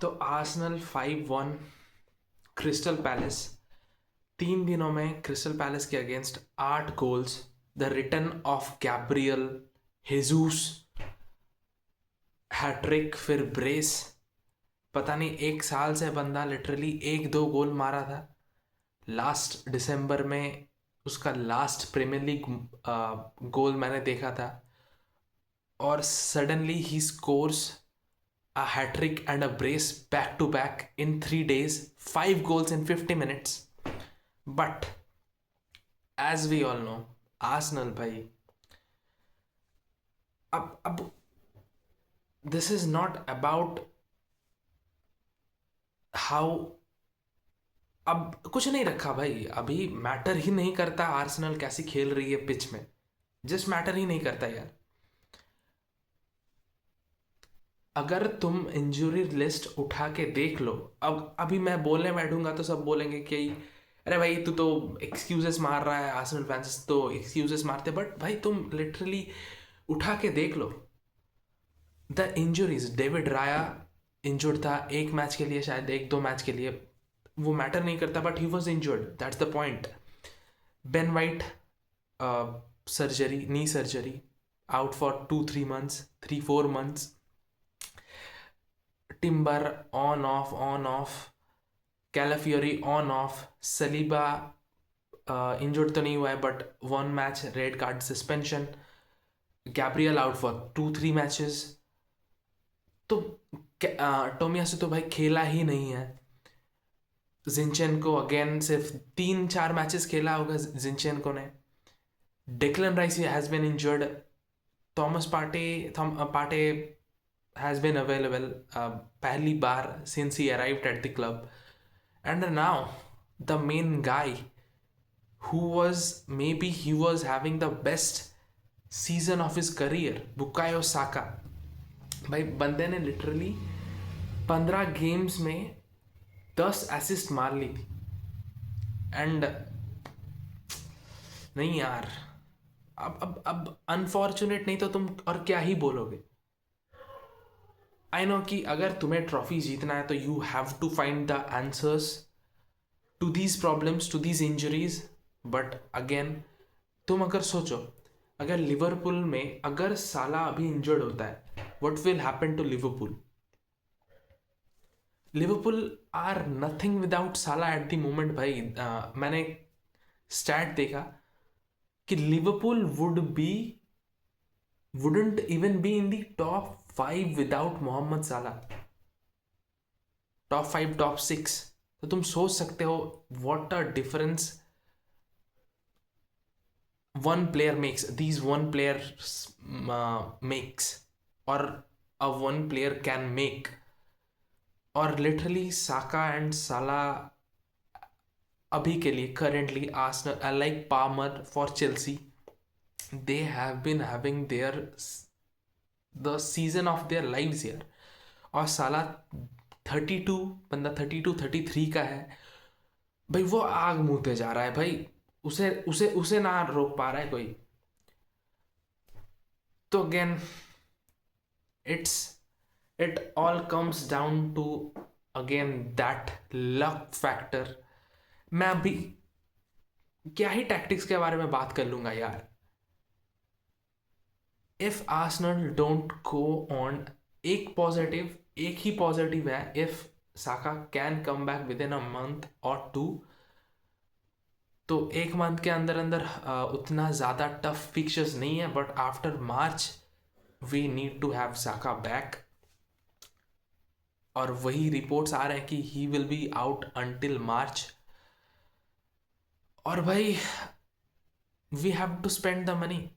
तो Arsenal 5-1 crystal palace. 3 दिनों में क्रिस्टल पैलेस के against 8 goals. The return of Gabriel Jesus, hat-trick, फिर ब्रेस। पता नहीं 1 साल से बंदा लिटरली 1-2 गोल मारा था। लास्ट दिसंबर में उसका लास्ट प्रीमियर लीग गोल मैंने देखा था, और suddenly he scores a hat trick and a brace back to back in 3 days, 5 goals in 50 minutes. But as we all know, Arsenal भाई, अब this is not about how, अब कुछ नहीं रखा भाई। अभी मैटर ही नहीं करता आर्सेनल कैसी खेल रही है पिच में, जस्ट मैटर ही नहीं करता यार। अगर तुम इंजरी लिस्ट उठा के देख लो, अब अभी मैं बोलने बैठूंगा तो सब बोलेंगे कि अरे भाई तू तो एक्सक्यूजेस मार रहा है, आर्सेनल फैंस तो एक्सक्यूजेस मारते, बट भाई तुम लिटरली उठा के देख लो the injuries. David Raya injured था 1 मैच के लिए, शायद 1-2 मैच के लिए, वो मैटर नहीं करता, but he was injured, that's the point. Ben White surgery, knee surgery, out for 2-3 months, 3-4 months। Timber on off on off, Calafiori on off, Saliba injured तो नहीं हुआ है but 1 match red card suspension, Gabriel out for 2-3 matches. तो Tomiyasu तो भाई खेला ही नहीं है। जिंचेनको अगेन सिर्फ 3-4 मैचेस खेला होगा जिंचेनको ने। Declan Rice has been injured. Thomas Partey has been available पहली बार since he arrived at the club. And now the main guy who was, maybe he was having the best season of his career, Bukayo Saka. भाई बंदे ने literally 15 games में 10 assist मार ली थी। And नहीं यार, अब अनफॉर्चुनेट नहीं तो तुम और क्या ही बोलोगे। आई नो कि अगर तुम्हें ट्रॉफी जीतना है तो you have to find the answers to these problems, to these injuries. But again तुम अगर सोचो, अगर लिवरपूल में अगर साला अभी इंजर्ड होता है, what will happen to Liverpool? Liverpool are nothing without Salah at the moment भाई। मैंने स्टैट देखा कि Liverpool wouldn't even be in the top 5 without Mohamed Salah, top 5, top 6। तो तुम सोच सकते हो what a difference one player makes, these one player makes, or a one player can make। और लिटरली साका एंड साला अभी के लिए currently Arsenal, like Palmer for Chelsea, they have been having the season of their lives here। और साला 32, बंदा 32-33 का है भाई, वो आग मुंहते जा रहा है भाई, उसे उसे उसे ना रोक पा रहा है कोई। तो again it all comes down to again that luck factor. मैं अभी क्या ही टैक्टिक्स के बारे में बात कर लूंगा यार। If Arsenal don't go on, एक ही पॉजिटिव है, if Saka can come back with in a month और 2, तो 1 मंथ के अंदर अंदर उतना ज़्यादा टफ फिक्चर्स नहीं है, but after March we need to have Saka back. और वही रिपोर्ट्स आ रहे हैं कि he will be out until March. और भाई we have to spend the money.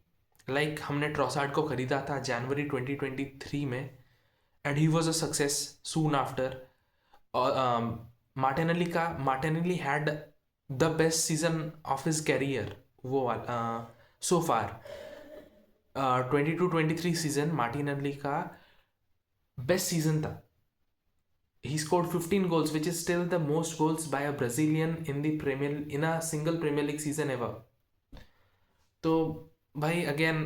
Like हमने ट्रॉसार्ड को खरीदा था जनवरी 2023 में, and he was a success soon after. Martinelli had the best season of his career, वो सो फार 22-23 सीजन मार्टिनेली का बेस्ट सीजन था। He scored 15 goals, which is still the most goals by a Brazilian in a single Premier League season ever। तो भाई again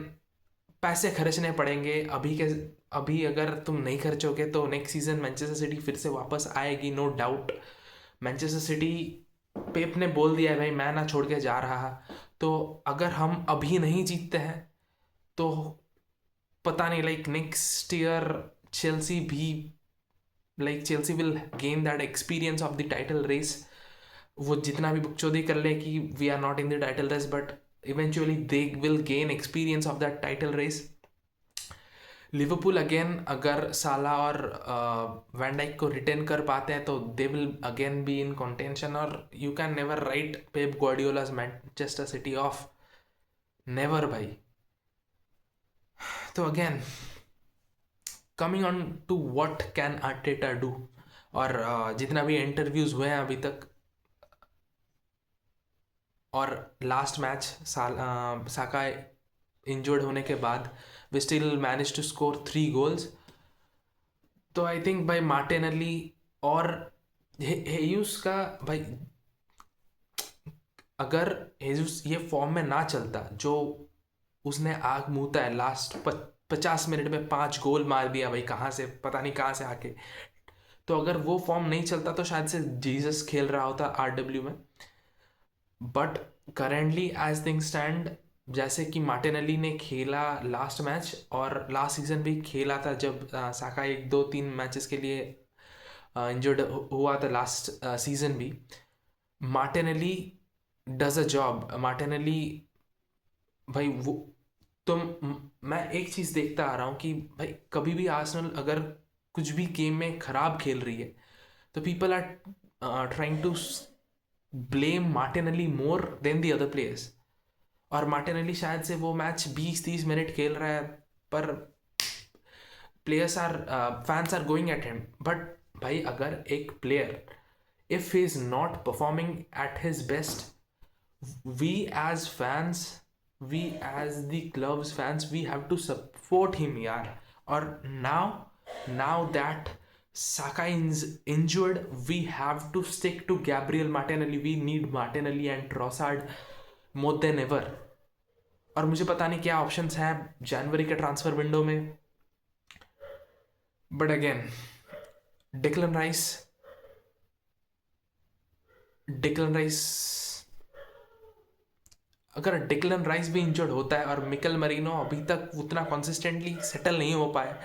पैसे खर्चने पड़ेंगे अभी के अभी अगर तुम नहीं खर्चोगे तो नेक्स्ट सीजन मैनचेस्टर सिटी फिर से वापस आएगी, नो डाउट। मैनचेस्टर सिटी, पेप ने बोल दिया है भाई मैं ना छोड़ के जा रहा। तो अगर हम अभी नहीं जीतते हैं तो पता नहीं, लाइक नेक्स्ट ईयर चेल्सी भी, like Chelsea will gain that experience of the title race. वो जितना भी बकचोदी कर ले कि we are not in the title race, but eventually they will gain experience of that title race. Liverpool again, अगर Salah और वैन डाइक को रिटेन कर पाते हैं तो they will again be in contention. और you can never write Pep Guardiola's Manchester City off, never भाई। तो again coming on to what can Arteta do, और जितना भी इंटरव्यूज हुए हैं अभी तक, और लास्ट मैच साका इंजर्ड होने के बाद we still manage to score 3 goals. तो आई थिंक भाई मार्टिनेली और हेयूस का, भाई अगर हेयूस ये फॉर्म में ना चलता जो उसने आग मुँहता है लास्ट 50 मिनट में 5 गोल मार दिया भाई, कहाँ से पता नहीं कहाँ से आके, तो अगर वो फॉर्म नहीं चलता तो शायद से जीसस खेल रहा होता आरडब्ल्यू में। But currently as thing stand, जैसे कि मार्टिनेली ने खेला लास्ट मैच और लास्ट सीजन भी खेला था जब साका 1 2 3 मैचेस के लिए इंजर्ड हुआ था लास्ट सीजन भी, Martinelli does a job. Martinelli भाई वो, मैं एक चीज़ देखता आ रहा हूँ कि भाई कभी भी आर्सेनल अगर कुछ भी गेम में खराब खेल रही है तो people are trying to blame Martinelli more than the other players. और मार्टिनेली शायद से वो मैच 20 30 मिनट खेल रहा है, पर players are, fans are going at him. But भाई अगर एक player if he is not performing at his best, we as fans, we as the club's fans, we have to support him yaar। और now that Saka is injured, we have to stick to Gabriel Martinelli, we need Martinelli and Trossard more than ever। और मुझे पता नहीं क्या options हैं जनवरी के transfer window में, but again डिक्लन rice, अगर डिक्लन राइस भी इंजर्ड होता है और मिकल मरीनो अभी तक उतना कंसिस्टेंटली सेटल नहीं हो पाए,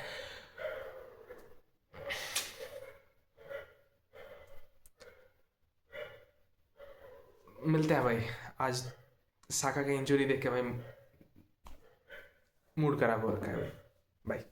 मिलते हैं भाई। आज साका का इंजरी देख के भाई मूड खराब हो रखा है भाई। बाय।